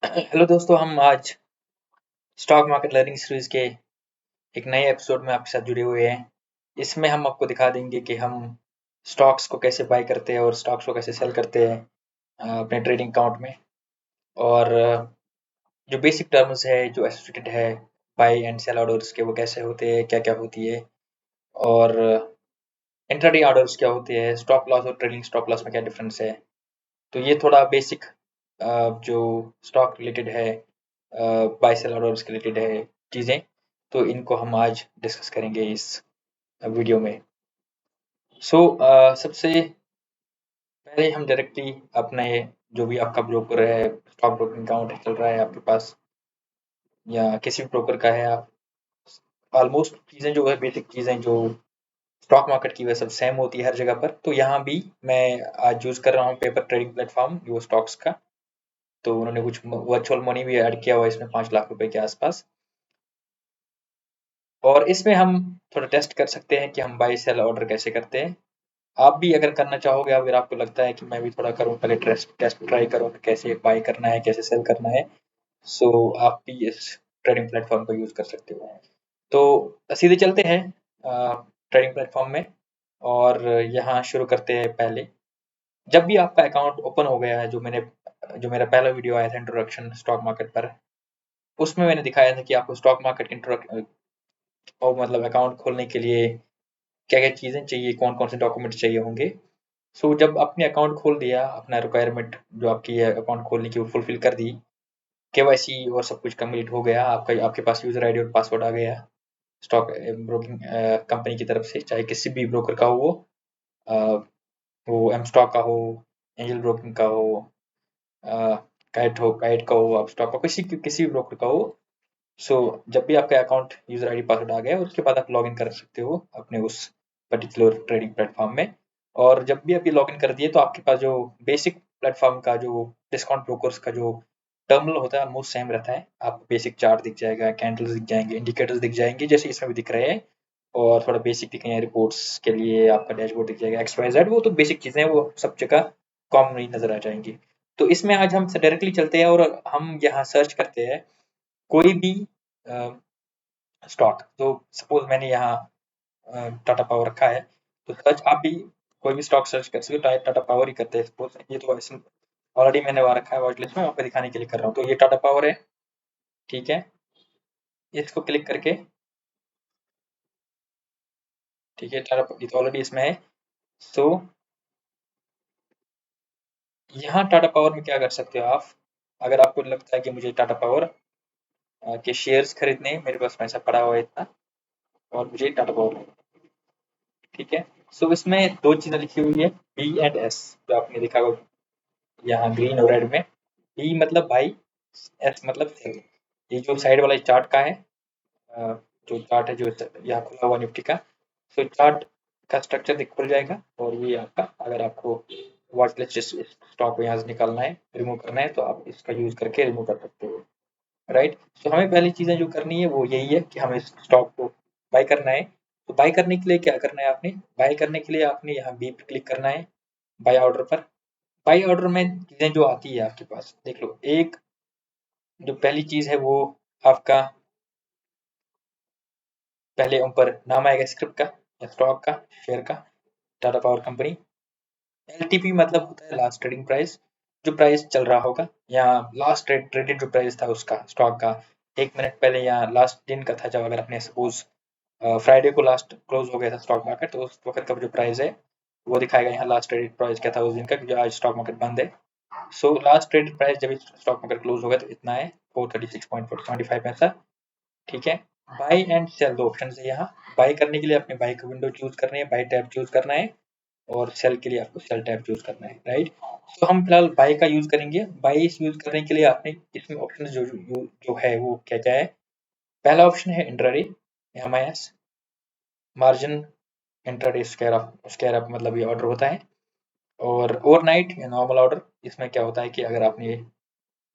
Hello दोस्तों, हम आज स्टॉक मार्केट लर्निंग सीरीज के एक नए एपिसोड में आपके साथ जुड़े हुए हैं। इसमें हम आपको दिखा देंगे कि हम स्टॉक्स को कैसे बाय करते हैं और स्टॉक्स को कैसे सेल करते हैं अपने ट्रेडिंग अकाउंट में। और जो बेसिक टर्म्स है जो एसोसिएटेड है बाय एंड सेल ऑर्डर्स के, वो कैसे होते हैं, क्या क्या होती है, और इंट्राडे ऑर्डर्स क्या होते हैं, स्टॉप लॉस और ट्रेडिंग स्टॉप लॉस में क्या डिफरेंस है। तो ये थोड़ा बेसिक जो स्टॉक रिलेटेड है, बाय सेल ऑर्डर्स के रिलेटेड है चीज़ें, तो इनको हम आज डिस्कस करेंगे इस वीडियो में। सबसे पहले हम डायरेक्टली अपने जो भी आपका ब्रोकर है, स्टॉक ब्रोकिंग अकाउंट चल रहा है आपके पास या किसी भी ब्रोकर का है, आप ऑलमोस्ट चीज़ें जो है, बेसिक चीज़ें जो स्टॉक मार्केट की वह सब सेम होती है हर जगह पर। तो यहाँ भी मैं आज यूज़ कर रहा हूँ पेपर ट्रेडिंग प्लेटफॉर्म जो स्टॉक्स का। तो उन्होंने कुछ वर्चुअल मनी भी ऐड किया हुआ है इसमें, 5 लाख रुपए के आसपास। और इसमें हम थोड़ा टेस्ट कर सकते हैं कि हम बाय सेल ऑर्डर कैसे करते हैं। आप भी अगर करना चाहोगे, अगर आपको लगता है कि मैं भी थोड़ा करूँ, पहले टेस्ट टेस्ट ट्राई करूँ कि कैसे बाय करना है, कैसे सेल करना है, सो आप भी इस ट्रेडिंग प्लेटफॉर्म को यूज़ कर सकते हो। तो सीधे चलते हैं ट्रेडिंग प्लेटफॉर्म में और यहाँ शुरू करते हैं। पहले जब भी आपका अकाउंट ओपन हो गया है, जो मेरा पहला वीडियो आया था इंट्रोडक्शन स्टॉक मार्केट पर, उसमें मैंने दिखाया था कि आपको स्टॉक मार्केट और मतलब अकाउंट खोलने के लिए क्या-क्या चीज़ें चाहिए, कौन-कौन से डॉक्यूमेंट चाहिए होंगे। जब आपने अकाउंट खोल दिया, अपना रिक्वायरमेंट जो आपकी है अकाउंट खोलने की वो फुलफिल कर दी, केवाईसी और सब कुछ कंप्लीट हो गया, आपका आपके पास यूज़र आईडी और पासवर्ड आ गया स्टॉक ब्रोकिंग कंपनी की तरफ से, चाहे किसी भी ब्रोकर का हो अ, वो एम स्टॉक का हो, एंजल ब्रोकिंग का हो, अ, काइट का हो, अपस्टॉक का, किसी भी ब्रोकर का हो। जब भी आपका अकाउंट यूजर आईडी पासवर्ड आ गया, उसके बाद आप लॉगिन कर सकते हो अपने उस पर्टिकुलर ट्रेडिंग प्लेटफॉर्म में। और जब भी आप ये लॉगिन कर दिए, तो आपके पास जो बेसिक प्लेटफॉर्म का जो डिस्काउंट ब्रोकर्स का जो टर्मिनल होता है ऑलमोस्ट सेम रहता है। आपको बेसिक चार्ट दिख जाएगा, कैंडल्स दिख जाएंगे, इंडिकेटर्स दिख जाएंगे, जैसे इसमें भी दिख रहे हैं। और थोड़ा बेसिक दिखेंगे रिपोर्ट्स के लिए, आपका डैशबोर्ड दिख जाएगा, एक्स वाई जेड, वो तो बेसिक चीजें हैं, वो सब जगह कॉमन ही नजर आ जाएंगी। तो इसमें आज हम डायरेक्टली चलते हैं और हम यहाँ सर्च करते हैं कोई भी स्टॉक। तो सपोज मैंने यहाँ टाटा पावर रखा है, तो सर्च आप भी कोई भी स्टॉक सर्च कर सकते हो, टाटा पावर ही करते हैं सपोज। ये तो ऑलरेडी मैंने वहाँ रखा है वॉच लिस्ट में, वहाँ पे दिखाने के लिए कर रहा हूँ। तो ये टाटा पावर है, ठीक है। इसको क्लिक करके, ठीक है, टाटा ये तो ऑलरेडी इसमें है। सो यहाँ टाटा पावर में क्या कर सकते हो आप, अगर आपको लगता है कि मुझे टाटा पावर के शेयर्स खरीदने हैं, मेरे पास पैसा पड़ा हुआ है इतना और मुझे टाटा पावर, ठीक है। इसमें दो चीजें लिखी हुई है, बी एंड एस, जो आपने देखा होगा यहाँ ग्रीन और रेड में। बी मतलब बाई, एस मतलब सेल। ये जो साइड वाला चार्ट का है, अ, जो चार्ट है जो यहाँ खुला हुआ निफ्टी का, चार्ट का स्ट्रक्चर दिख खुल जाएगा। और ये आपका, अगर आपको वॉच लिस्ट स्टॉक को यहाँ से निकालना है, रिमूव करना है, तो आप इसका यूज करके रिमूव कर सकते हो, राइट। हमें पहली चीजें जो करनी है वो यही है कि हमें स्टॉक को बाय करना है। तो बाय करने के लिए क्या करना है, आपने बाय करने के लिए आपने यहाँ बी पे क्लिक करना है, बाय ऑर्डर पर। बाय ऑर्डर में चीजें जो आती है आपके पास, देख लो। एक जो पहली चीज है वो आपका, पहले ऊपर नाम आएगा स्क्रिप्ट का या स्टॉक का, शेयर का, टाटा पावर कंपनी। एलटीपी मतलब होता है लास्ट ट्रेडिंग प्राइस, जो प्राइस चल रहा होगा, या लास्ट ट्रेडेड जो प्राइस था उसका, स्टॉक का 1 मिनट पहले या लास्ट दिन का था, जब अगर अपने सपोज फ्राइडे को लास्ट क्लोज हो गया था स्टॉक मार्केट, तो उस वक्त का जो प्राइस है वो दिखाएगा यहाँ लास्ट ट्रेडेड प्राइस क्या था उस दिन का, क्योंकि आज स्टॉक मार्केट बंद है। लास्ट ट्रेडेड प्राइस जब स्टॉक मार्केट क्लोज हो गया तो इतना है, 436.75 पैसा, ठीक है। बाय एंड सेल दो ऑप्शन है यहाँ। बाय करने के लिए अपने बाय का विंडो चूज करनी है, बाय टैब चूज करना है, और सेल के लिए आपको सेल टैब चूज करना है, राइट। हम फिलहाल बाय का यूज करेंगे। बाय यूज करने के लिए आपने इसमें ऑप्शन जो है वो क्या क्या है। पहला ऑप्शन है intraday, MIS, margin intraday square up मतलब ये ऑर्डर होता है। और ओवरनाइट या नॉर्मल ऑर्डर, इसमें क्या होता है कि अगर आपने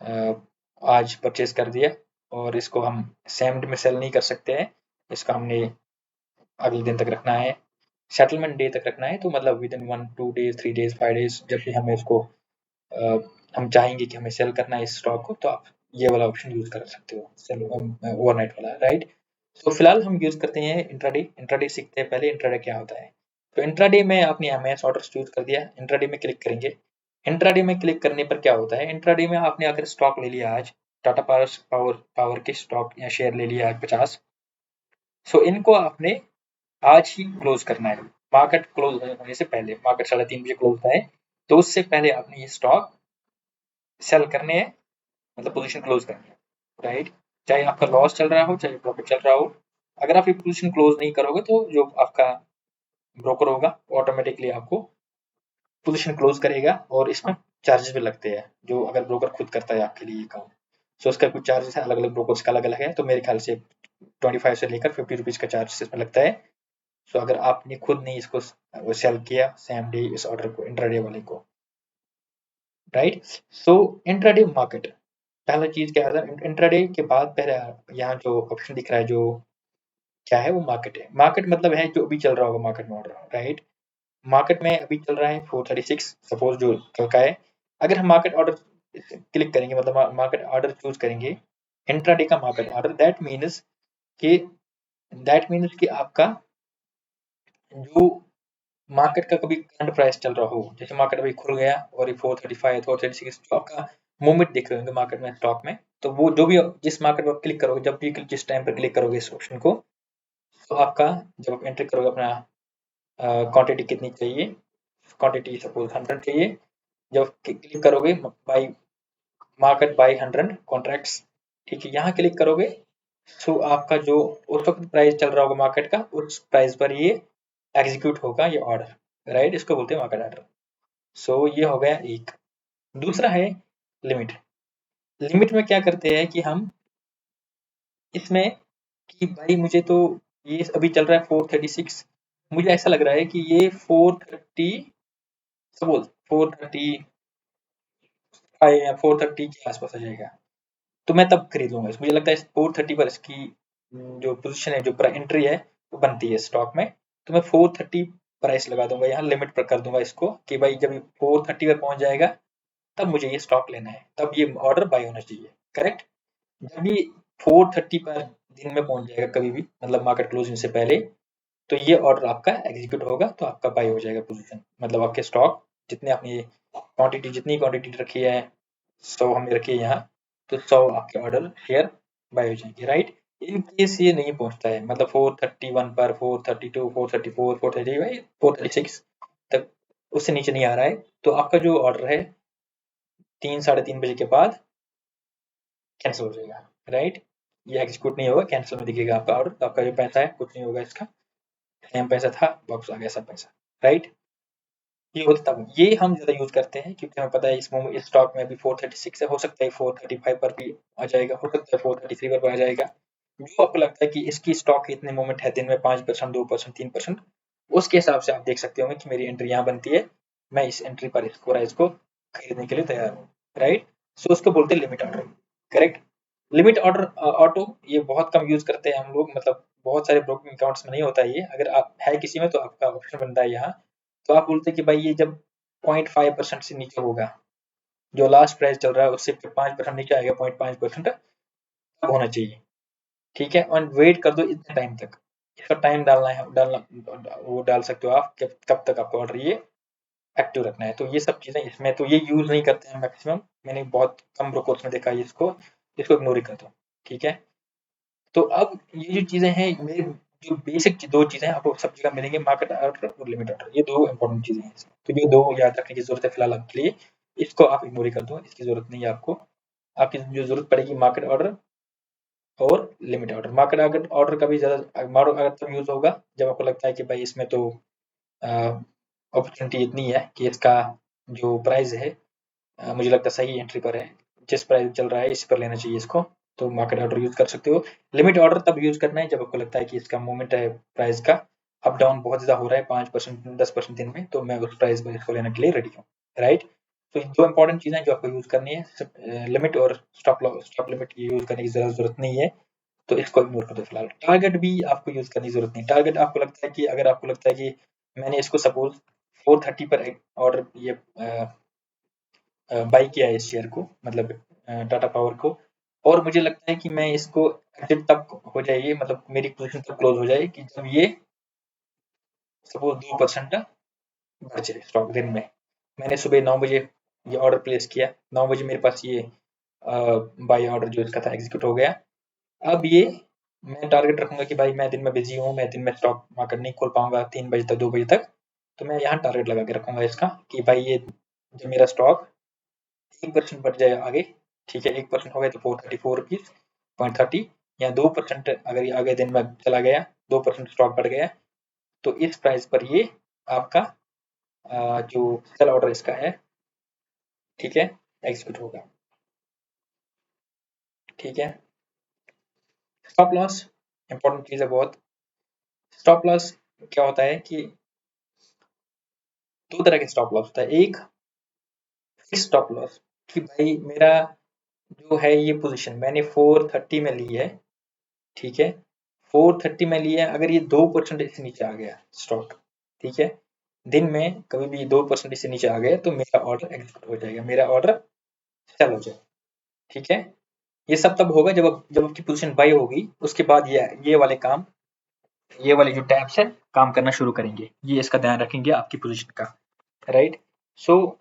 अ, आज परचेज कर दिया और इसको हम सेम डे में सेल नहीं कर सकते हैं, इसका हमने अगले दिन तक रखना है, सेटलमेंट डे तक रखना है, तो मतलब with in 1 2 days 3 days 5 days, जब भी हमें इसको अ, हम चाहेंगे कि हमें सेल करना है इस स्टॉक को, तो आप ये वाला ऑप्शन यूज कर सकते हो, सेल ओवरनाइट वाला, राइट। तो फिलहाल हम यूज करते हैं इंट्राडे। इंट्राडे सीखते हैं पहले इंट्राडे क्या होता है। तो इंट्राडे में आपने एमएस ऑर्डर चूज कर दिया, इंट्राडे में क्लिक करेंगे। इंट्राडे में क्लिक करने पर क्या होता है, इंट्राडे में आपने अगर स्टॉक ले लिया आज, टाटा पावर पावर पावर के स्टॉक या शेयर ले लिया आज 50, सो इनको आपने आज ही क्लोज करना है। मार्केट क्लोज होने से पहले, मार्केट 3:30 बजे क्लोज होता है, तो उससे पहले आपने ये स्टॉक सेल करने हैं, मतलब पोजीशन क्लोज करनी है, राइट। चाहे आपका लॉस चल रहा हो चाहे प्रॉफिट चल रहा हो, अगर आप ये पोजीशन क्लोज नहीं करोगे तो जो आपका ब्रोकर होगा ऑटोमेटिकली आपको पोजीशन क्लोज करेगा, और इसमें चार्जेस भी लगते हैं, जो अगर ब्रोकर खुद करता है आपके लिए ये काम। सो उसका कुछ चार्जेस है, अलग अलग ब्रोकर्स का अलग अलग है, तो मेरे ख्याल से 25 से लेकर 50 रुपीज का चार्जेस इसमें लगता है। सो अगर आपने खुद नहीं इसको सेल किया सेम डे इस ऑर्डर को, इंट्राडे वाले को, राइट। सो इंट्राडे मार्केट, पहला चीज क्या है, इंट्राडे के बाद पहले यहाँ जो ऑप्शन दिख रहा है, जो क्या है वो मार्केट है। मार्केट मतलब है जो अभी चल रहा होगा मार्केट में ऑर्डर, राइट। मार्केट में अभी चल रहा है 436, सपोज जो कल का है। अगर हम मार्केट ऑर्डर क्लिक करेंगे, मतलब मार्केट ऑर्डर चूज करेंगे, इंट्राडे का मार्केट ऑर्डर, कि दैट मीन्स कि आपका जो मार्केट का कभी करंट प्राइस चल रहा हो, जैसे मार्केट अभी खुल गया और ये 435 436 स्टॉक का मूवमेंट दिख रहे होंगे मार्केट में, स्टॉक में, तो वो जो भी जिस मार्केट में क्लिक करोगे, जब भी जिस टाइम पर क्लिक करोगे इस ऑप्शन को, तो आपका जब आप एंट्री करोगे अपना क्वांटिटी कितनी चाहिए, क्वांटिटी सपोज 100 चाहिए, जब क्लिक करोगे बाई मार्केट बाई 100 कॉन्ट्रैक्ट्स, ठीक है, यहाँ क्लिक करोगे, सो आपका जो उस वक्त प्राइस चल रहा होगा मार्केट का, उस प्राइस पर ये एग्जीक्यूट होगा ये ऑर्डर, राइट। इसको बोलते हैं मार्केट ऑर्डर। सो ये हो गया एक। दूसरा है लिमिट। लिमिट में क्या करते हैं कि हम इसमें, कि भाई मुझे तो ये अभी चल रहा है 436, मुझे ऐसा लग रहा है कि ये 430, सपोज 435 या 430 के आसपास आ जाएगा, तो मैं तब खरीद लूंगा। मुझे लगता है 430 पर इसकी जो पोजीशन है, जो एंट्री है वो बनती है स्टॉक में, तो मैं 430 प्राइस लगा दूंगा, यहाँ लिमिट पर कर दूंगा इसको, कि भाई जब 430 पर पहुंच जाएगा तब मुझे ये स्टॉक लेना है, तब ये ऑर्डर बाय होना चाहिए, करेक्ट। जब ये 430 पर दिन में पहुंच जाएगा कभी भी, मतलब मार्केट क्लोजिंग से पहले, तो ये ऑर्डर आपका एग्जीक्यूट होगा, तो आपका बाय हो जाएगा पोजीशन, मतलब आपके स्टॉक जितने आपने क्वांटिटी, जितनी क्वांटिटी रखी है, 100 हमने रखी है यहाँ, तो 100 आपके ऑर्डर शेयर बाय हो जाएंगे, राइट। इन केस ये नहीं पहुंचता है, मतलब 431 पर, 432, 434, 435, 436 तक, उससे नीचे नहीं आ रहा है, तो आपका जो ऑर्डर है 3 साढ़े 3 बजे के बाद कैंसिल हो जाएगा, राइट। ये एग्जीक्यूट नहीं होगा, कैंसिल में दिखेगा आपका ऑर्डर, तो आपका जो पैसा है कुछ नहीं होगा इसका, सेम पैसा था, वापस आ गया सब पैसा, राइट। ये होता तब, ये हम ज़्यादा यूज़ करते हैं क्योंकि हमें पता है इस स्टॉक में अभी 436 है, हो सकता है 435 पर भी आ जाएगा, हो सकता है 433 पर भी आ जाएगा। जो आपको लगता है कि इसकी स्टॉक की इतने मूवमेंट है दिन में, 5%, 2%, 3%, उसके हिसाब से आप देख सकते होंगे कि मेरी एंट्री यहाँ बनती है, मैं इस एंट्री पर इसको प्राइस को खरीदने के लिए तैयार हूँ, राइट। सो उसको बोलते हैं limit order, correct. Limit order auto ये बहुत कम यूज करते हैं हम लोग, मतलब बहुत सारे ब्रोकिंग अकाउंट्स में नहीं होता है ये, अगर आप है किसी में तो आपका ऑप्शन बनता है यहाँ। तो आप बोलते हैं कि भाई ये जब 0.5% से नीचे होगा, जो लास्ट प्राइस चल रहा है उससे 5% नीचे आएगा, 0.5% तब होना चाहिए, ठीक है। और वेट कर दो इतने टाइम तक, इसका टाइम डालना है, डालना वो डाल सकते हो आप, कब तक आपको ऑर्डर ये एक्टिव रखना है। तो ये सब चीजें इसमें, तो ये यूज नहीं करते हैं मैक्सिमम, मैंने बहुत कम ब्रोकर्स में देखा है इसको, इसको इग्नोर ही कर दो, ठीक है। तो अब ये जो चीजें हैं, मेरे जो बेसिक दो चीजें आपको सब जगह मिलेंगे, मार्केट ऑर्डर और लिमिट ऑर्डर, ये दो इंपॉर्टेंट चीजें हैं, तो ये दो याद रखने की जरूरत है फिलहाल आपके लिए, इसको आप इग्नोर ही कर दो, इसकी जरूरत नहीं है आपको। आपकी जो जरूरत पड़ेगी मार्केट ऑर्डर और limit order. Market order order का भी ज्यादा मार्केट ऑर्डर तब यूज होगा जब आपको लगता है कि भाई इसमें तो अपॉर्चुनिटी इतनी है कि इसका जो प्राइस है, मुझे लगता है सही एंट्री पर है, जिस प्राइस चल रहा है इस पर लेना चाहिए इसको, तो मार्केट ऑर्डर यूज कर सकते हो। लिमिट ऑर्डर तब यूज करना है जब आपको लगता है कि इसका मूवमेंट है प्राइस का, अप डाउन बहुत ज्यादा हो रहा है, 5% 10% दिन में, तो मैं उस प्राइस पर इसको लेने के लिए रेडी हूँ, राइट। तो दो इंपॉर्टेंट चीजें जो आपको यूज करनी है, लिमिट और स्टॉप लिमिट यूज करने की जरूरत नहीं है, तो इसको इग्नोर कर दो फिलहाल। टारगेट भी आपको यूज करने की जरूरत नहीं, टारगेट आपको लगता है कि अगर आपको लगता है कि मैंने इसको सपोज 430 पर ऑर्डर ये बाई किया है इस शेयर को, मतलब टाटा पावर को, और मुझे लगता है कि मैं इसको एग्जिट तब हो जाएगी, मतलब मेरी पोजीशन तब क्लोज हो जाएगी कि जब ये सपोज 2% बढ़ जाए स्टॉक दिन में। मैंने सुबह 9 बजे ये ऑर्डर प्लेस किया, 9 बजे मेरे पास ये बाई ऑर्डर जो इसका था एग्जीक्यूट हो गया। अब ये मैं टारगेट रखूंगा कि भाई मैं दिन में बिजी हूँ, मैं दिन में स्टॉक मार्केट नहीं खोल पाऊंगा 3 बजे तक 2 बजे तक, तो मैं यहाँ टारगेट लगा के रखूंगा इसका कि भाई ये जब मेरा स्टॉक 1% बढ़ जाए आगे, ठीक है 1% हो गया तो 434 रुपीज 30, या 2% अगर ये आगे दिन में चला गया, 2% स्टॉक बढ़ गया, तो इस प्राइस पर ये आपका जो सेल ऑर्डर इसका है, ठीक है, एग्जीक्यूट होगा। ठीक है, स्टॉप लॉस इंपॉर्टेंट चीज है बहुत। स्टॉप लॉस क्या होता है कि दो तरह के स्टॉप लॉस होता है। एक फिक्स स्टॉप लॉस कि भाई मेरा जो है ये पोजीशन मैंने 430 में ली है, ठीक है, 430 में लिया, अगर ये 2% से नीचे आ गया स्टॉक, ठीक है, दिन में कभी भी 2% से नीचे आ गया तो मेरा ऑर्डर एग्जीक्यूट हो जाएगा, मेरा ऑर्डर सेल हो जाएगा। ठीक है, ये सब तब होगा जब आपकी पोजीशन बाई होगी, उसके बाद ये वाले काम, ये वाले जो टैब्स है काम करना शुरू करेंगे, ये इसका ध्यान रखेंगे आपकी पोजीशन का। Right, so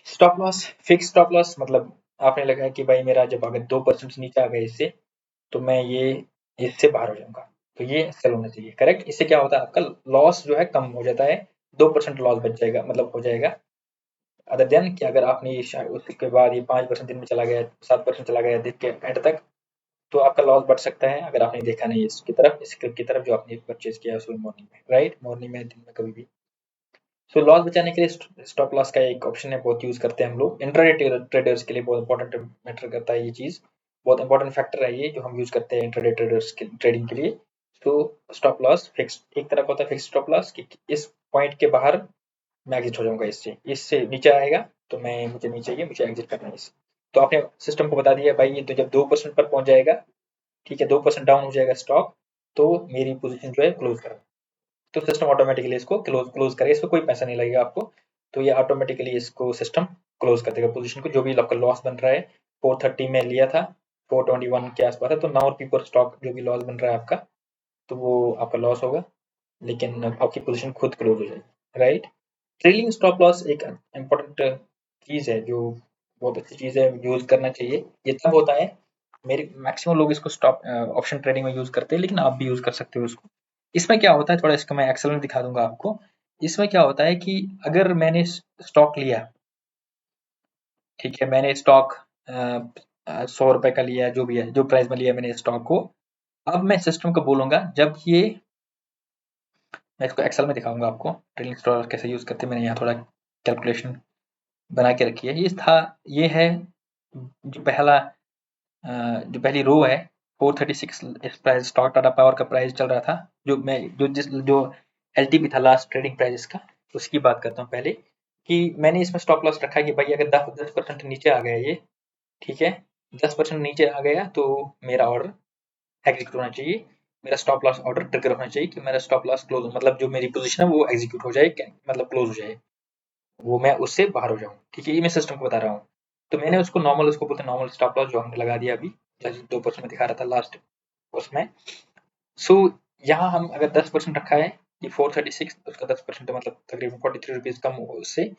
stop loss, fix stop loss मतलब आपने लगाया कि भाई मेरा जब अगर 2% से नीचे आ गया इससे, तो मैं ये इससे बाहर हो जाऊंगा, तो ये सेल होना चाहिए। करेक्ट, इससे क्या होता है आपका लॉस जो है कम हो जाता है, 2% लॉस बच जाएगा, मतलब हो जाएगा। अदर देन कि अगर आपने उसके बाद ये 5% दिन में चला गया, 7% चला गया दिन के एंड तक, तो आपका लॉस बढ़ सकता है अगर आपने देखा नहीं इसकी तरफ, इस क्लिप की तरफ जो आपने परचेज किया सुबह मॉर्निंग में। राइट, मॉर्निंग में दिन में कभी भी। सो लॉस बचाने के लिए स्टॉप लॉस का एक ऑप्शन है, बहुत यूज करते हैं हम लोग इंट्राडे ट्रेडर्स के लिए, बहुत इंपॉर्टेंट मैटर करता है ये चीज, बहुत इंपॉर्टेंट फैक्टर है ये जो हम यूज करते हैं इंट्राडे ट्रेडर्स के ट्रेडिंग के लिए। तो स्टॉप लॉस फिक्स एक तरह का होता है, फिक्स स्टॉप लॉस कि इस पॉइंट के बाहर मैं एग्जिट हो जाऊंगा, इससे नीचे आएगा तो मैं, मुझे नहीं चाहिए, मुझे एग्जिट करना है इससे। तो आपने सिस्टम को बता दिया भाई ये तो जब 2% पर पहुंच जाएगा, ठीक है, 2% डाउन हो जाएगा स्टॉक, तो मेरी पोजीशन जो है क्लोज करो, तो सिस्टम ऑटोमेटिकली इसको क्लोज क्लोज करेगा, इसको कोई पैसा नहीं लगेगा आपको, तो ये ऑटोमेटिकली इसको सिस्टम क्लोज कर देगा पोजीशन को, जो भी आपका लॉस बन रहा है 430 में लिया था, 421 के आसपास है, तो नाउ रुपी पर स्टॉक जो भी लॉस बन रहा है आपका, तो वो आपका लॉस होगा, लेकिन आपकी पोजीशन खुद क्लोज हो जाएगी। राइट, ट्रेलिंग स्टॉप लॉस एक इम्पोर्टेंट चीज है, जो बहुत अच्छी चीज है, यूज करना चाहिए। ये तब होता है, मेरे मैक्सिमम लोग इसको स्टॉप ऑप्शन ट्रेडिंग में यूज करते हैं, लेकिन आप भी यूज कर सकते हो इसको। इसमें क्या होता है, थोड़ा इसका मैं एक्सेल में दिखा दूंगा आपको। इसमें क्या होता है कि अगर मैंने स्टॉक लिया, ठीक है, मैंने स्टॉक 100 रुपए का लिया, जो भी है, जो प्राइस में लिया मैंने स्टॉक को, अब मैं सिस्टम को बोलूंगा जब ये, मैं इसको एक्सेल में दिखाऊंगा आपको ट्रेलिंग स्टॉप कैसे यूज करते हैं, मैंने यहाँ थोड़ा कैलकुलेशन बना के रखी है। ये है जो जो पहली रो है 436, इस प्राइस स्टॉक टाटा पावर का प्राइस चल रहा था, जो मैं जो एलटीपी था लास्ट ट्रेडिंग प्राइस का, उसकी बात करता हूँ पहले, कि मैंने इसमें स्टॉप लॉस रखा है कि भाई अगर 10% नीचे आ गया ये, ठीक है, 10% नीचे आ गया तो मेरा ऑर्डर एग्जीक्यूट होना चाहिए, मेरा स्टॉप लॉस ऑर्डर ट्रिगर होना चाहिए कि मेरा स्टॉप लॉस क्लोज, मतलब जो मेरी पोजीशन है वो एग्जीक्यूट हो जाए, मतलब क्लोज हो जाए, वो मैं उससे बाहर हो जाऊँ। ठीक है, ये मैं सिस्टम को बता रहा हूँ। तो मैंने उसको नॉर्मल, उसको बोलते हैं नॉर्मल स्टॉप लॉस, जो हमने लगा दिया अभी, जैसे 2% में दिखा रहा था लास्ट उसमें। सो यहाँ हम अगर 10% रखा है कि 436, उसका 10% मतलब तकरीबन 43 रुपीज कम हो उससे,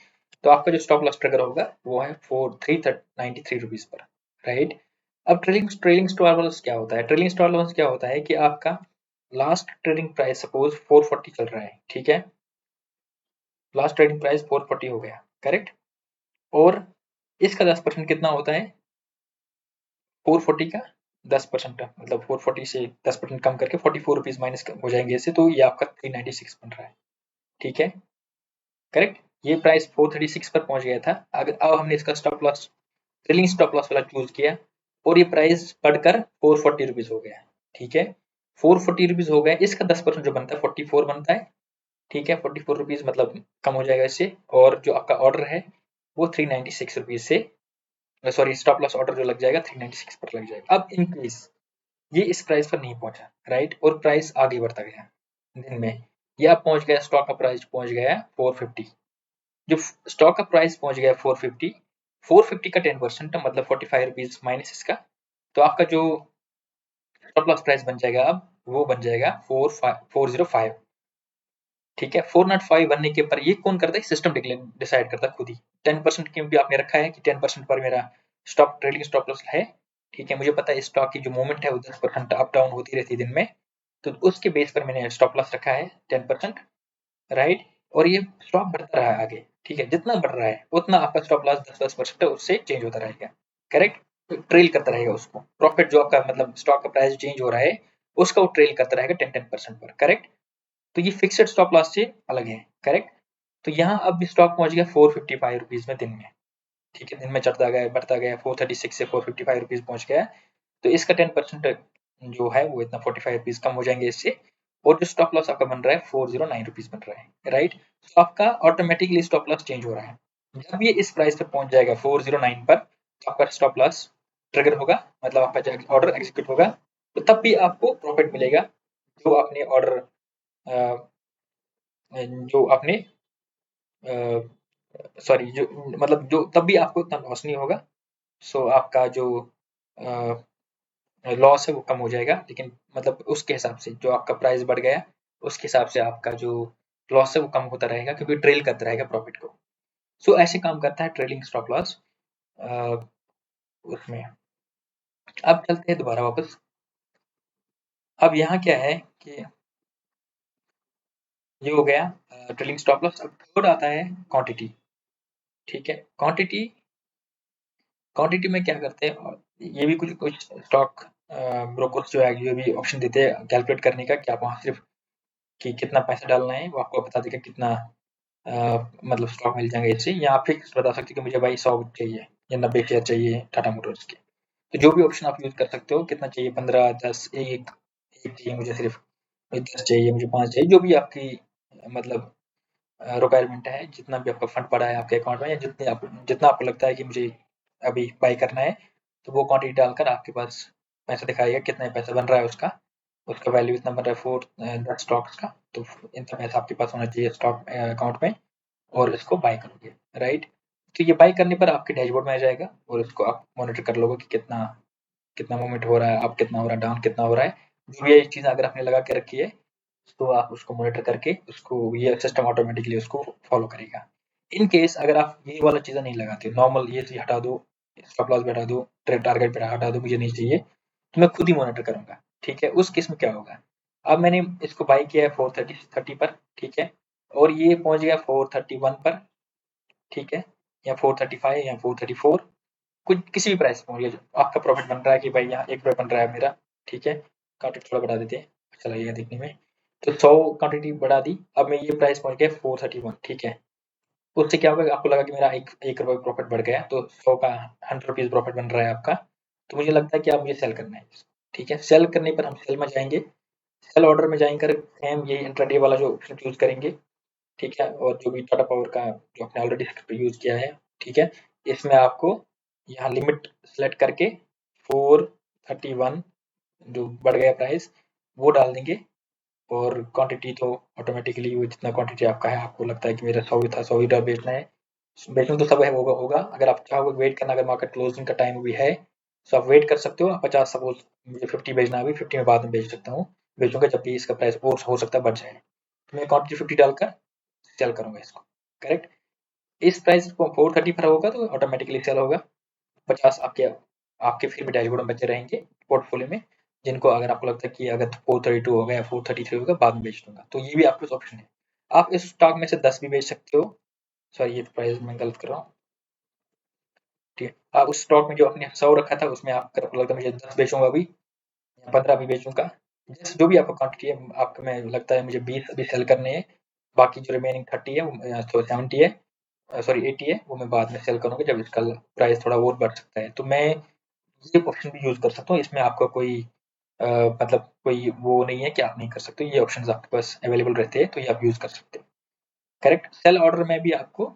तो आपका जो स्टॉप लॉस ट्रिगर होगा वो है 93 रुपीज पर। राइट, अब ट्रेलिंग ट्रेलिंग स्टॉप लॉस क्या होता है, ट्रेलिंग स्टॉप लॉस क्या होता है कि आपका लास्ट ट्रेडिंग प्राइस सपोज 440 चल रहा है, ठीक है, लास्ट ट्रेडिंग प्राइस 440 हो गया, करेक्ट, और इसका 10% कितना होता है, 440 का 10%, मतलब 440 से 10% कम करके 44 रुपीज माइनस हो जाएंगे इससे, तो ये आपका 396 बन रहा है। ठीक है, करेक्ट, ये प्राइस 436 पर पहुंच गया था, अगर अब हमने इसका stop loss, trailing stop loss वाला चूज किया, और ये प्राइस बढ़कर 440 रुपीज हो गया। ठीक है, 440 रुपीज हो गया, इसका 10% जो बनता है 44 बनता है। ठीक है, 44 रुपीज मतलब कम हो जाएगा इससे, और जो आपका ऑर्डर है वो 396 रुपीज से, सॉरी स्टॉप लॉस ऑर्डर जो लग जाएगा 396 पर लग जाएगा। अब इन केस ये इस प्राइस पर नहीं पहुंचा, राइट, और प्राइस आगे बढ़ता गया दिन में, यह पहुंच गया, स्टॉक का प्राइस पहुंच गया 450, जो स्टॉक का प्राइस पहुंच गया 450, 450 का 10% मतलब 45 रुपीज माइनस इसका, तो आपका जो स्टॉप लॉस प्राइस बन जाएगा अब वो बन जाएगा 405। ठीक है, 405 बनने के पर ये कौन करता है? सिस्टम डिसाइड करता है खुद ही। 10% क्योंकि आपने रखा है कि 10% पर मेरा स्टॉप ट्रेडिंग स्टॉप लॉस है। ठीक है, मुझे पता है स्टॉक की जो मूवमेंट है वो 10% अप डाउन होती रहती है दिन में, तो उसके बेस पर मैंने स्टॉप लॉस रखा है 10%। राइट, और ये स्टॉक बढ़ता रहा है आगे। ठीक है, जितना बढ़ रहा है उतना आपका स्टॉप लॉस 10% उससे चेंज होता रहेगा। करेक्ट, ट्रेल करता रहेगा उसको। प्रॉफिट जो आपका मतलब स्टॉक का प्राइस चेंज हो रहा है उसका वो ट्रेल करता रहेगा 10% पर। करेक्ट, तो ये फिक्स्ड स्टॉप लॉस से अलग है। करेक्ट, तो यहाँ अब स्टॉक पहुंच गया 455 रुपीज में दिन में। ठीक है, दिन में चढ़ता गया बढ़ता गया, 436 से 455 रुपीज पहुंच गया। तो इसका 10% जो है वो इतना 45 रुपीज कम हो जाएंगे इससे, और जो स्टॉप लॉस आपका बन रहा है 409 रुपीज बन रहा है। राइट, तो आपका ऑटोमेटिकली स्टॉप लॉस चेंज हो रहा है। जब ये इस प्राइस पर पहुंच जाएगा 409 पर, तो आपका स्टॉप लॉस ट्रिगर होगा, मतलब आपका ऑर्डर एग्जीक्यूट होगा, तो तब भी आपको प्रॉफिट मिलेगा। जो आपने ऑर्डर जो आपने सॉरी जो मतलब जो तब भी आपको उतना लॉस नहीं होगा। सो आपका जो लॉस है वो कम हो जाएगा, लेकिन मतलब उसके हिसाब से जो आपका प्राइस बढ़ गया उसके हिसाब से आपका जो लॉस है वो कम होता रहेगा, क्योंकि ट्रेल करता रहेगा प्रॉफिट को। सो ऐसे काम करता है ट्रेलिंग स्टॉप लॉस उसमें। अब चलते हैं दोबारा वापस। अब यहाँ क्या है कि ये हो गया ट्रेलिंग स्टॉप लॉस। अब थर्ड आता है क्वांटिटी। ठीक है, क्वांटिटी क्वांटिटी में क्या करते हैं, और ये भी कुछ कुछ स्टॉक ब्रोकर्स जो है ये भी ऑप्शन देते हैं कैलकुलेट करने का कि आप वहाँ सिर्फ कि कितना पैसा डालना है वो आपको बता देगा कितना मतलब स्टॉक मिल जाएंगे इससे, या आप फिक्स बता सकते हो कि मुझे भाई 100 चाहिए या 90 शेयर चाहिए टाटा मोटर्स के। तो जो भी ऑप्शन आप यूज कर सकते हो, कितना चाहिए, 15, 10, एक एक चाहिए मुझे सिर्फ, 10 चाहिए मुझे, 5 चाहिए, जो भी आपकी मतलब रिक्वायरमेंट है, जितना भी आपका फंड पड़ा है आपके अकाउंट में, या जितना आपको लगता है कि मुझे अभी बाई करना है, तो वो क्वांटिटी डालकर आपके पास पैसा दिखाएगा कितना पैसा बन रहा है उसका। उसका वैल्यू इतना बन रहा है 10 स्टॉक्स का, तो इतना पैसा आपके पास होना चाहिए स्टॉक अकाउंट में, और इसको बाय करोगे। राइट, तो ये बाय करने पर आपके डैशबोर्ड में आ जाएगा, और इसको आप मॉनिटर कर लोगे कि कितना कितना मूवमेंट हो रहा है, अब कितना हो रहा है, डाउन कितना हो रहा है। जो भी ये चीज़ अगर आपने लगा के रखी है, तो आप उसको मॉनिटर करके उसको ये सिस्टम ऑटोमेटिकली उसको फॉलो करेगा। इन केस अगर आप ये वाला चीज़ें नहीं लगाते, नॉर्मल ये चीज़ हटा दो, स्टॉप लॉस भी हटा दो, ट्रेड टारगेट भी हटा दो, मुझे नहीं चाहिए, तो मैं खुद ही मॉनिटर करूंगा। ठीक है, उस केस में क्या होगा, अब मैंने इसको बाई किया है 430 पर। ठीक है, और ये पहुंच गया 431 पर। ठीक है, या 435 या 434, कुछ किसी भी प्राइस पहुंच गया, आपका प्रॉफिट बन रहा है कि भाई यहाँ 1 रुपये बन रहा है मेरा। ठीक है, क्वांटिटी थोड़ा बढ़ा देते हैं, अच्छा लगेगा देखने में। तो 100 क्वांटिटी बढ़ा दी, अब मैं ये प्राइस पहुंच गया 431। ठीक है, उससे क्या होगा, आपको लगा कि मेरा एक रुपये प्रॉफिट बढ़ गया, तो 100 का 100 रुपीज प्रॉफिट बन रहा है आपका, तो मुझे लगता है कि आप मुझे सेल करना है। ठीक है, सेल करने पर हम सेल में जाएंगे, सेल ऑर्डर में जाकर हम ये इंट्राडे वाला जो ऑप्शन यूज करेंगे। ठीक है, और जो भी टाटा पावर का जो आपने ऑलरेडी यूज किया है। ठीक है, इसमें आपको यहाँ लिमिट सेलेक्ट करके 431 जो बढ़ गया प्राइस वो डाल देंगे, और क्वांटिटी तो ऑटोमेटिकली वो जितना क्वांटिटी आपका है, आपको लगता है कि मेरा 100 ही था, 100 ही बेचना है, बेचना तो सब है होगा। अगर आप चाहोगे वेट करना, अगर मार्केट क्लोजिंग का टाइम भी है तो आप वेट कर सकते हो। 50 सपोज मुझे 50 बेचना है, अभी 50 में बाद में बेच सकता हूँ, बेचूंगा जब भी इसका प्राइस और हो सकता है बढ़ जाए, तो मैं क्वांटिटी 50 डालकर सेल करूंगा इसको। करेक्ट, इस प्राइस को 430 पर होगा तो ऑटोमेटिकली सेल होगा। 50 आपके आपके फिर भी डैशबोर्ड में बचे रहेंगे पोर्टफोलियो में, जिनको अगर आपको लगता है कि अगर 432 होगा या 433 होगा बाद में बेच दूंगा, तो ये भी आपके पास ऑप्शन है। आप इस स्टॉक में से 10 भी बेच सकते हो। सॉरी, ये प्राइस मैं गलत कर रहा हूँ। ठीक है, आप उस स्टॉक में जो आपने 100 रखा था उसमें आपको लगता है मुझे 10 बेचूंगा अभी, या 15 भी बेचूंगा, जैसे जो भी आपका क्वांटिटी है, आपको में लगता है मुझे 20 अभी सेल करने हैं, बाकी जो रिमेनिंग 30 है वो 70 है, सॉरी 80 है, वो मैं बाद में सेल करूंगा जब इसका प्राइस थोड़ा और बढ़ सकता है। तो मैं ये ऑप्शन भी यूज कर सकता हूँ, इसमें आपका कोई मतलब कोई वो नहीं है कि आप नहीं कर सकते, ये ऑप्शंस आपके पास अवेलेबल रहते हैं, तो ये आप यूज कर सकते हो। करेक्ट, सेल ऑर्डर में भी आपको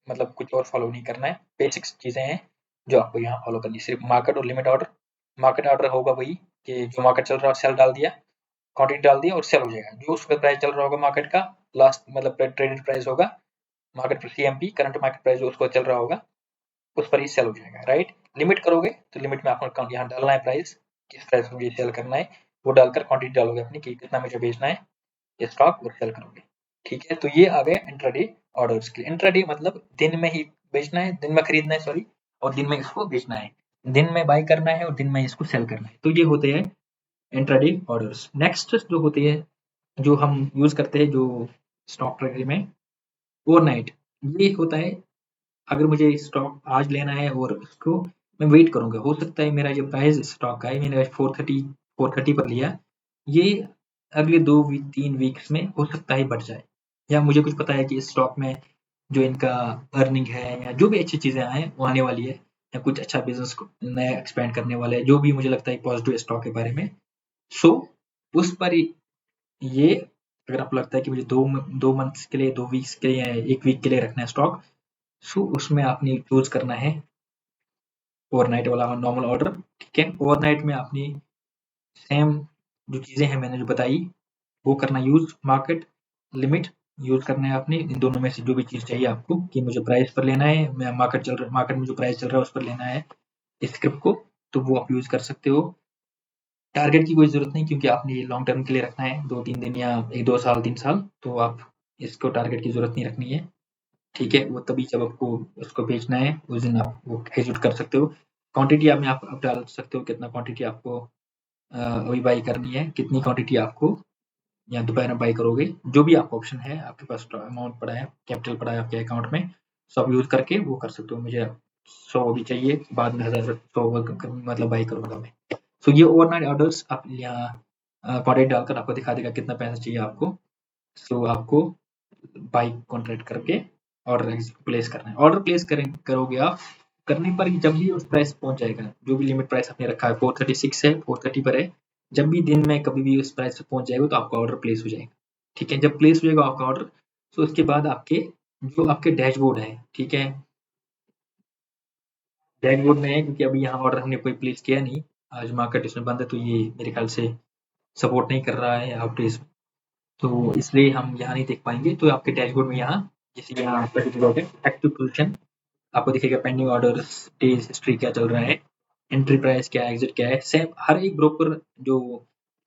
मतलब कुछ और फॉलो नहीं करना है, बेसिक्स चीजें हैं जो आपको यहाँ फॉलो करनी है, सिर्फ मार्केट और लिमिट ऑर्डर। मार्केट ऑर्डर होगा वही कि जो मार्केट चल रहा है सेल डाल दिया, क्वांटिटी डाल दिया और सेल हो जाएगा, जो उसका प्राइस चल रहा होगा मार्केट का लास्ट मतलब ट्रेडेड प्राइस होगा, market CMP current market price जो उसको चल रहा होगा उस पर ही सेल हो जाएगा, राइट। लिमिट करोगे तो लिमिट में आपको यहाँ डालना है प्राइस, किस प्राइस में मुझे सेल करना है, वो डालकर क्वांटिटी डालोगे अपनी कि कितना मुझे बेचना है ये स्टॉक और सेल करोगे। ठीक है, तो ये आ गए इंट्राडे ऑर्डर्स के। इंट्राडे मतलब दिन में ही बेचना है, दिन में खरीदना है सॉरी, और दिन में इसको बेचना है, दिन में बाई करना है और दिन में इसको सेल करना है। तो ये होते हैं इंट्राडे ऑर्डर्स। नेक्स्ट जो होती है, जो हम यूज करते हैं जो स्टॉक ट्रेडिंग में, ओवरनाइट। ये होता है, अगर मुझे स्टॉक आज लेना है और उसको मैं वेट करूंगा, हो सकता है मेरा जो प्राइस स्टॉक का है, मैंने 430 पर लिया, ये अगले 2 वीक 3 वीक्स में हो सकता है बढ़ जाए, या मुझे कुछ पता है कि इस स्टॉक में जो इनका अर्निंग है या जो भी अच्छी चीजें आए वो आने वाली है, या कुछ अच्छा बिजनेस नया एक्सपेंड करने वाला है, जो भी मुझे लगता है पॉजिटिव स्टॉक के बारे में। सो उस पर ये, अगर आपको लगता है कि मुझे 2 मंथ्स के लिए, 2 वीक्स के लिए, 1 वीक के लिए रखना है स्टॉक, सो उसमें आपने चूज करना है ओवरनाइट वाला नॉर्मल ऑर्डर। ठीक है, ओवरनाइट में आपने सेम जो चीजें हैं मैंने जो बताई वो करना यूज, मार्केट लिमिट यूज करना है आपने, इन दोनों में से जो भी चीज चाहिए आपको कि मुझे प्राइस पर लेना है, मैं मार्केट में जो प्राइस चल रहा है उस पर लेना है स्क्रिप्ट को, तो वो आप यूज कर सकते हो। टारगेट की कोई जरूरत नहीं, क्योंकि आपने ये लॉन्ग टर्म के लिए रखना है, 2-3 दिन या 1-2 साल 3 साल, तो आप इसको टारगेट की जरूरत नहीं रखनी है। ठीक है, वो तभी जब आपको उसको बेचना है उस दिन आप वो एग्जीक्यूट कर सकते हो। क्वांटिटी आप डाल सकते हो, कितना क्वांटिटी आपको अभी बाई करनी है, कितनी क्वांटिटी आपको या दोपहर में बाई करोगे, जो भी आपका ऑप्शन है, आपके पास अमाउंट पड़ा है, कैपिटल पड़ा है आपके अकाउंट में, सब यूज करके वो कर सकते हो। मुझे 100 भी चाहिए, बाद में 1000 100 मतलब बाई करूंगा मैं। सो ये ओवरनाइट ऑर्डर्स आप यहाँ क्वांटिटी डालकर आपको दिखा देगा कितना पैसा चाहिए आपको। सो आपको बाई कॉन्ट्रैक्ट करके ऑर्डर प्लेस करना है। ऑर्डर प्लेस करोगे आप, करने पर जब भी उस प्राइस पहुंच जाएगा, जो भी लिमिट प्राइस आपने रखा है 436 है, 430 पर है, जब भी दिन में कभी भी उस प्राइस पे पहुंच जाएगा तो आपका ऑर्डर प्लेस हो जाएगा। ठीक है, जब प्लेस हो जाएगा आपका ऑर्डर, तो उसके बाद आपके जो आपके डैशबोर्ड है, ठीक है, डैशबोर्ड में है, क्योंकि अभी यहाँ ऑर्डर हमने कोई प्लेस किया नहीं, आज मार्केट इसमें बंद है, तो ये मेरे ख्याल से सपोर्ट नहीं कर रहा है अपडेट, तो इसलिए हम यहाँ नहीं देख पाएंगे। तो आपके डैशबोर्ड में यहाँ, जैसे यहाँ एक्टिव पोजीशन आपको दिखेगा, पेंडिंग ऑर्डर्स, डेज हिस्ट्री क्या चल रहा है, एंट्री प्राइस क्या है, एग्जिट क्या है, सेम हर एक ब्रोकर जो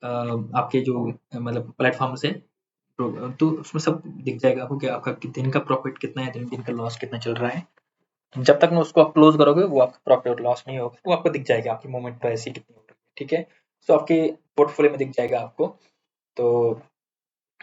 आपके जो मतलब प्लेटफॉर्म्स है, तो उसमें सब दिख जाएगा आपको कि आपका दिन का प्रॉफिट कितना है, दिन का लॉस कितना चल रहा है। जब तक ना उसको आप क्लोज करोगे वो आपका प्रॉफिट और लॉस नहीं होगा, वो आपको दिख जाएगा, आपकी मूवमेंट प्राइस ही कितनी हो रही है। ठीक है, तो आपके पोर्टफोलियो में दिख जाएगा आपको। तो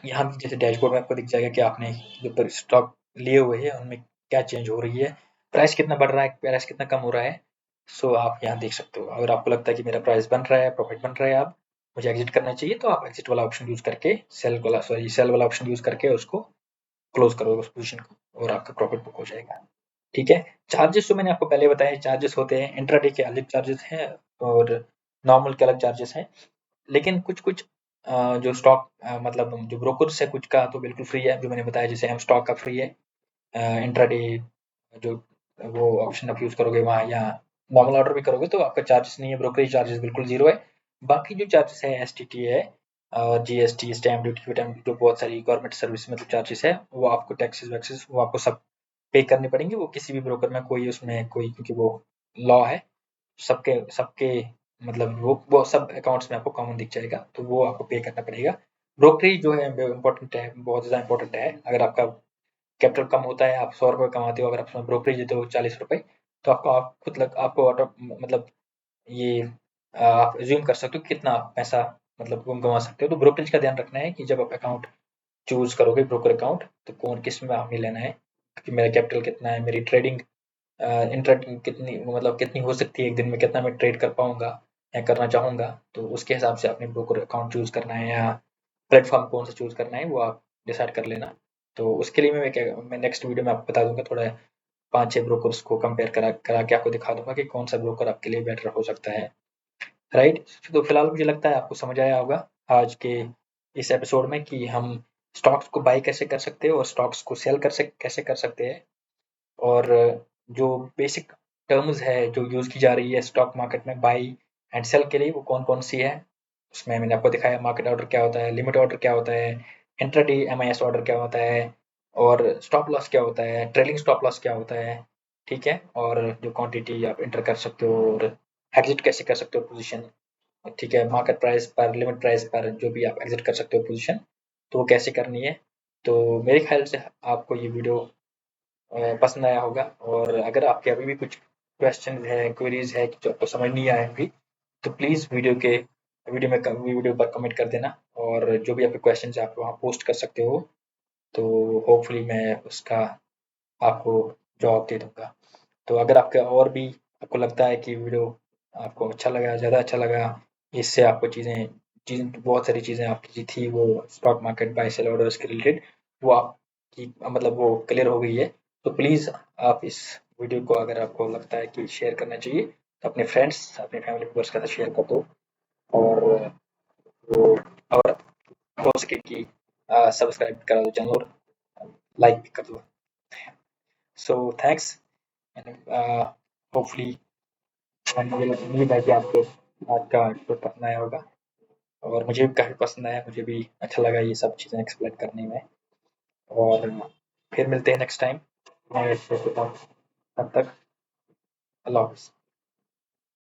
यहाँ भी जैसे डैशबोर्ड में आपको दिख जाएगा कि आपने जो स्टॉक लिए हुए हैं उनमें क्या चेंज हो रही है, प्राइस कितना बढ़ रहा है, प्राइस कितना कम हो रहा है। सो आप यहाँ देख सकते हो। अगर आपको लगता है कि मेरा प्राइस बन रहा है, प्रॉफिट बन रहा है, आप मुझे एग्जिट करना चाहिए, तो आप एग्जिट वाला ऑप्शन यूज करके, सेल वाला ऑप्शन यूज करके उसको क्लोज करोगे उस पोजीशन को, और आपका प्रॉफिट बुक हो जाएगा। ठीक है, चार्जेस जो मैंने आपको पहले बताए, चार्जेस होते हैं इंट्राडे के अलग चार्जेस हैं और नॉर्मल के अलग चार्जेस हैं। लेकिन कुछ-कुछ जो स्टॉक मतलब जो ब्रोकर्स है कुछ का तो बिल्कुल फ्री है, जो मैंने बताया, जैसे हम स्टॉक का फ्री है। इंट्राडे जो वो ऑप्शन आप यूज़ करोगे वहाँ, या नॉर्मल ऑर्डर भी करोगे तो आपका चार्जेस नहीं है, ब्रोकरेज चार्जेस बिल्कुल ज़ीरो है। बाकी जो चार्जेस है एसटीटी है और जीएसटी, स्टैम्प ड्यूटी विटैम्प, जो बहुत सारी गवर्नमेंट सर्विस में जो चार्जेस है वो आपको, टैक्सेस वैक्सेस वो आपको सब पे करने पड़ेंगे। वो किसी भी ब्रोकर में कोई उसमें कोई, क्योंकि वो लॉ है, सबके सबके मतलब वो सब अकाउंट्स में आपको कॉमन दिख जाएगा, तो वो आपको पे करना पड़ेगा। ब्रोकरेज जो है इम्पोर्टेंट है, बहुत ज़्यादा इम्पोर्टेंट है। अगर आपका कैपिटल कम होता है, आप 100 रुपये कमाते हो, अगर आप उसमें ब्रोकरेज देते हो 40 रुपये, तो आपको आप खुद लग आपको ऑटो मतलब ये आप एज्यूम कर सकते हो कि कितना आप पैसा मतलब गुम गंवा सकते हो। तो ब्रोकरेज का ध्यान रखना है कि जब आप अकाउंट चूज करोगे ब्रोकर अकाउंट, तो कौन किस में आपने लेना है, कि मेरा कैपिटल कितना है, मेरी ट्रेडिंग इंट्राडे कितनी मतलब कितनी हो सकती है, एक दिन में कितना मैं ट्रेड कर पाऊंगा या करना चाहूंगा, तो उसके हिसाब से आपने ब्रोकर अकाउंट चूज करना है, या प्लेटफॉर्म कौन सा चूज करना है वो आप डिसाइड कर लेना। तो उसके लिए मैं नेक्स्ट वीडियो में आपको बता दूंगा, थोड़ा 5-6 ब्रोकर्स को कंपेयर करा करा के आपको दिखा दूंगा कि कौन सा ब्रोकर आपके लिए बेटर हो सकता है, राइट। तो फिलहाल मुझे लगता है आपको समझ आया होगा आज के इस एपिसोड में कि हम स्टॉक्स को बाई कैसे कर सकते हैं और स्टॉक्स को सेल कैसे कर सकते हैं, और जो बेसिक टर्म्स है जो यूज़ की जा रही है स्टॉक मार्केट में बाई एंड सेल के लिए, वो कौन-कौन सी है। उसमें मैंने आपको दिखाया मार्केट ऑर्डर क्या होता है, लिमिट ऑर्डर क्या होता है, इंट्राडे एमआईएस ऑर्डर क्या होता है, और स्टॉप लॉस क्या होता है, ट्रेलिंग स्टॉप लॉस क्या होता है। ठीक है। और जो क्वांटिटी आप एंटर कर सकते हो और एग्जिट कैसे कर सकते हो पोजीशन, ठीक है, मार्केट प्राइस पर, लिमिट प्राइस पर जो भी आप एग्जिट कर सकते हो पोजीशन, तो वो कैसे करनी है। तो मेरे ख्याल से आपको ये वीडियो पसंद आया होगा। और अगर आपके अभी भी कुछ क्वेश्चन है, क्वेरीज है जो आपको समझ नहीं आए होंगी, तो प्लीज़ वीडियो पर कमेंट कर देना। और जो भी आपके क्वेश्चन है आप वहाँ पोस्ट कर सकते हो, तो होपफुली मैं उसका आपको जवाब दे दूंगा। तो अगर आपका और भी आपको लगता है कि वीडियो आपको अच्छा लगा, ज़्यादा अच्छा लगा, इससे आपको चीज़ें बहुत सारी चीज़ें आपकी जी थी वो stock market buy sell orders के रिलेटेड, वो आपकी मतलब वो क्लियर हो गई है, तो प्लीज़ आप इस वीडियो को, अगर आपको लगता है कि शेयर करना चाहिए, तो अपने फ्रेंड्स, अपने फैमिली मेम्बर्स के साथ शेयर कर दो। और वो और हो सके कि सब्सक्राइब करा दो चैनल और लाइक भी कर दो। सो थैंक्स एंड होपफुली मुझे उम्मीद है कि आपको आज का एपिसोड पसंद आया होगा। और मुझे भी काफ़ी पसंद आया, मुझे भी अच्छा लगा ये सब चीज़ें एक्सप्लेन करने में। और फिर मिलते हैं नेक्स्ट टाइम नए एपिसोड के साथ। तब तक अल्लाह हाफ़िज़।